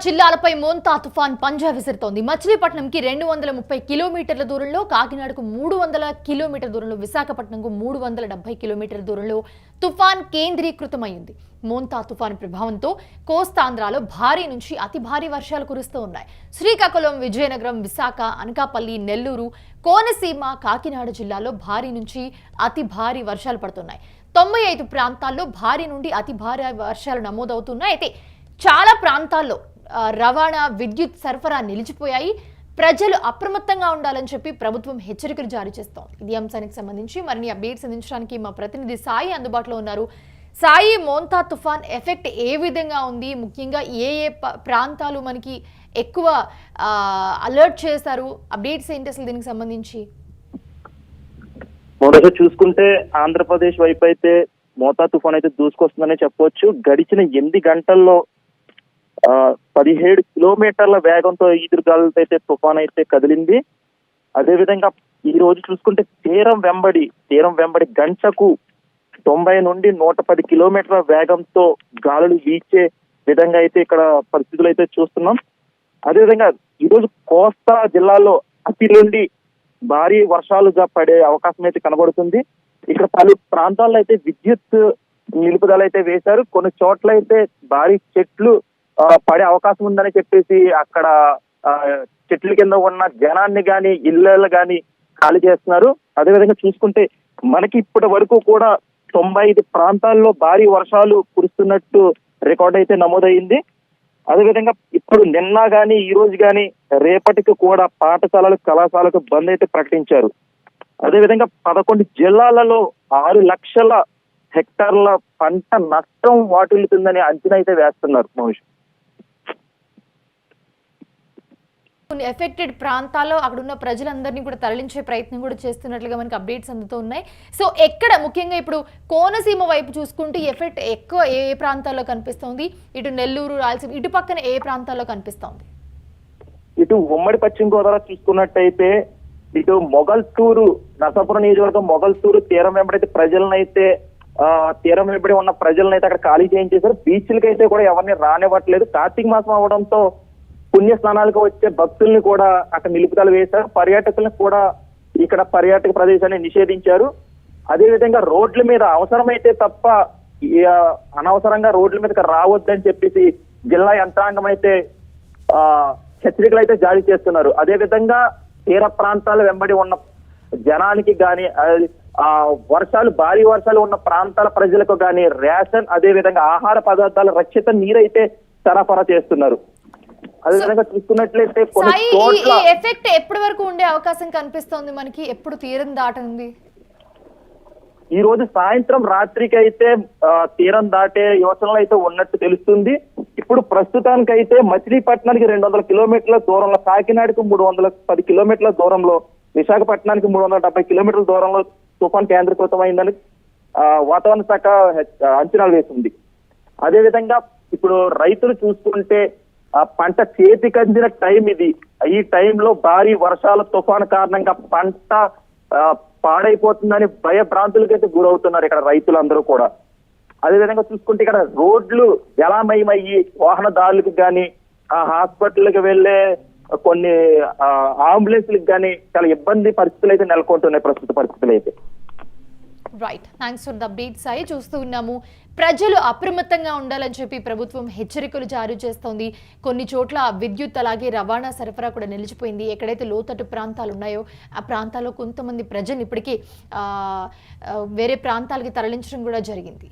జిల్లాలపై మోంతా తుఫాన్ పంజా విసురుతోంది. మచిలీపట్నంకి 230 కిలోమీటర్ల దూరంలో, కాకినాడకు 300 కిలోమీటర్ల దూరంలో, విశాఖపట్నంకు 370 కిలోమీటర్ల దూరంలో తుఫాన్ కేంద్రీకృతమైంది. మోంతా తుఫాన్ ప్రభావంతో కోస్తాంధ్రలో భారీ నుంచి అతి భారీ వర్షాలు కురుస్తూ ఉన్నాయి. శ్రీకాకుళం, విజయనగరం, విశాఖ, అనకాపల్లి, నెల్లూరు, కోనసీమ, కాకినాడ జిల్లాల్లో భారీ నుంచి అతి భారీ వర్షాలు పడుతున్నాయి. 95 ప్రాంతాల్లో భారీ నుండి అతి భారీ వర్షాలు నమోదవుతున్నాయి. అయితే చాలా ప్రాంతాల్లో రవాణా, విద్యుత్ సరఫరా నిలిచిపోయాయి. ప్రజలు అప్రమత్తంగా ఉండాలని చెప్పి ప్రభుత్వం హెచ్చరికలు జారీ చేస్తోంది. ఇది అంశానికి సంబంధించి మరిన్ని అప్డేట్స్ అందించడానికి మా ప్రతినిధి సాయి అందుబాటులో ఉన్నారు. సాయి, మోంతా తుఫాన్ ఎఫెక్ట్ ఏ విధంగా ఉంది? ముఖ్యంగా ఏ ఏ ప్రాంతాలు మనకి ఎక్కువ అలర్ట్ చేశారు? అప్డేట్స్ ఏంటి అసలు దీనికి సంబంధించి? మొదట చూసుకుంటే ఆంధ్రప్రదేశ్ వైపు అయితే మోంతా తుఫాన్ అయితే దూసుకొస్తుందనే చెప్పవచ్చు. గడిచిన 8 గంటల్లో 17 కిలోమీటర్ల వేగంతో ఈదురుగాలులతో అయితే తుఫాన్ అయితే కదిలింది. అదేవిధంగా ఈ రోజు చూసుకుంటే తీరం వెంబడి గంటకు 90 నుండి 110 కిలోమీటర్ల వేగంతో గాలులు వీచే విధంగా అయితే ఇక్కడ పరిస్థితులు అయితే చూస్తున్నాం. అదేవిధంగా ఈరోజు కోస్తా జిల్లాలో అతి నుండి భారీ వర్షాలుగా పడే అవకాశం అయితే కనబడుతుంది. ఇక్కడ పలు ప్రాంతాల్లో అయితే విద్యుత్ నిలుపుదల అయితే వేశారు. కొన్ని చోట్ల అయితే భారీ చెట్లు పడే అవకాశం ఉందని చెప్పేసి అక్కడ చెట్ల కింద ఉన్న జనాన్ని గాని, ఇళ్ళలు గాని ఖాళీ చేస్తున్నారు. అదేవిధంగా చూసుకుంటే మనకి ఇప్పటి వరకు కూడా 95 ప్రాంతాల్లో భారీ వర్షాలు కురుస్తున్నట్టు రికార్డ్ అయితే నమోదైంది. అదేవిధంగా ఇప్పుడు నిన్న గాని, ఈ రోజు గాని, రేపటికి కూడా పాఠశాలలు, కళాశాలకు బంద్ అయితే ప్రకటించారు. అదేవిధంగా 11 జిల్లాలలో 6 లక్షల హెక్టార్ల పంట నష్టం వాటిల్లుతుందని అంచనా అయితే వేస్తున్నారు. మహేష్, కొన్ని ఎఫెక్టెడ్ ప్రాంతాల్లో అక్కడ ఉన్న ప్రజలందరినీ కూడా తరలించే ప్రయత్నం కూడా చేస్తున్నట్లుగా మనకి అప్డేట్స్ అందుతూ ఉన్నాయి. సో ఎక్కడ ముఖ్యంగా ఇప్పుడు కోనసీమ వైపు చూసుకుంటే ఎఫెక్ట్ ఎక్కువ ఏ ప్రాంతాల్లో కనిపిస్తోంది? ఇటు నెల్లూరు, రాయలసీమ ఇటు పక్కన ఏ ప్రాంతాల్లో కనిపిస్తోంది? ఇటు ఉమ్మడి పశ్చిమ గోదావరి చూసుకున్నట్టయితే ఇటు మొగల్తూరు, నరసాపురం నియోజకవర్గం మొగల్తూరు తీరం వెంబడైతే ప్రజలనైతే తీరం వెంబడి ఉన్న ప్రజలనైతే అక్కడ ఖాళీ చేయించేశారు. బీచ్లకి అయితే కూడా ఎవరిని రానివ్వట్లేదు. కార్తీక మాసం అవడంతో పుణ్య స్నానాలకు వచ్చే భక్తుల్ని కూడా అక్కడ నిలుపుదల వేశారు. పర్యాటకులను కూడా ఇక్కడ పర్యాటక ప్రదేశాన్ని నిషేధించారు. అదేవిధంగా రోడ్ల మీద అవసరమైతే తప్ప అనవసరంగా రోడ్ల మీదకి రావద్దని చెప్పేసి జిల్లా యంత్రాంగం అయితే హెచ్చరికలు అయితే జారీ చేస్తున్నారు. అదేవిధంగా తీర ప్రాంతాల వెంబడి ఉన్న జనానికి గాని, భారీ వర్షాలు ఉన్న ప్రాంతాల ప్రజలకు గాని రేషన్, అదేవిధంగా ఆహార పదార్థాల రక్షిత నీరైతే సరఫరా చేస్తున్నారు. అదేవిధంగా చూసుకున్నట్లయితే కొన్ని చోట్ల ఎఫెక్ట్ ఎప్పటి వరకు ఉండే అవకాశం కనిపిస్తోంది మనకి? ఎప్పుడు తీరం దాటనుంది? ఈ రోజు సాయంత్రం రాత్రికి అయితే తీరం దాటే యోచనలు అయితే ఉన్నట్టు తెలుస్తుంది. ఇప్పుడు ప్రస్తుతానికైతే మచిలీపట్నానికి 200 కిలోమీటర్ల దూరంలో, కాకినాడకు 310 కిలోమీటర్ల దూరంలో, విశాఖపట్నానికి 370 కిలోమీటర్ల దూరంలో తుఫాన్ కేంద్రీకృతమైందని వాతావరణ శాఖ అంచనాలు వేసింది. అదేవిధంగా ఇప్పుడు రైతులు చూసుకుంటే పంట చేతికందిన టైం ఇది. ఈ టైంలో భారీ వర్షాల తుఫాను కారణంగా పంట పాడైపోతుందని భయభ్రాంతులకైతే గురవుతున్నారు ఇక్కడ రైతులందరూ కూడా. అదేవిధంగా చూసుకుంటే ఇక్కడ రోడ్లు జలామయమయ్యి వాహనదారులకు కానీ, హాస్పిటల్కి వెళ్లే కొన్ని అంబులెన్స్లకు కానీ చాలా ఇబ్బంది పరిస్థితులు అయితే నెలకొంటున్నాయి ప్రస్తుత పరిస్థితులు అయితే. Right, thanks for the update Sai. చూస్తూ ఉన్నాము, ప్రజలు అప్రమత్తంగా ఉండాలని చెప్పి ప్రభుత్వం హెచ్చరికలు జారీ చేస్తోంది. కొన్ని చోట్ల విద్యుత్ అలాగే రవాణా సరఫరా కూడా నిలిచిపోయింది. ఎక్కడైతే లోతట్టు ప్రాంతాలు ఉన్నాయో ఆ ప్రాంతాల్లో కొంతమంది ప్రజలు ఇప్పటికీ వేరే ప్రాంతాలకి తరలించడం కూడా జరిగింది.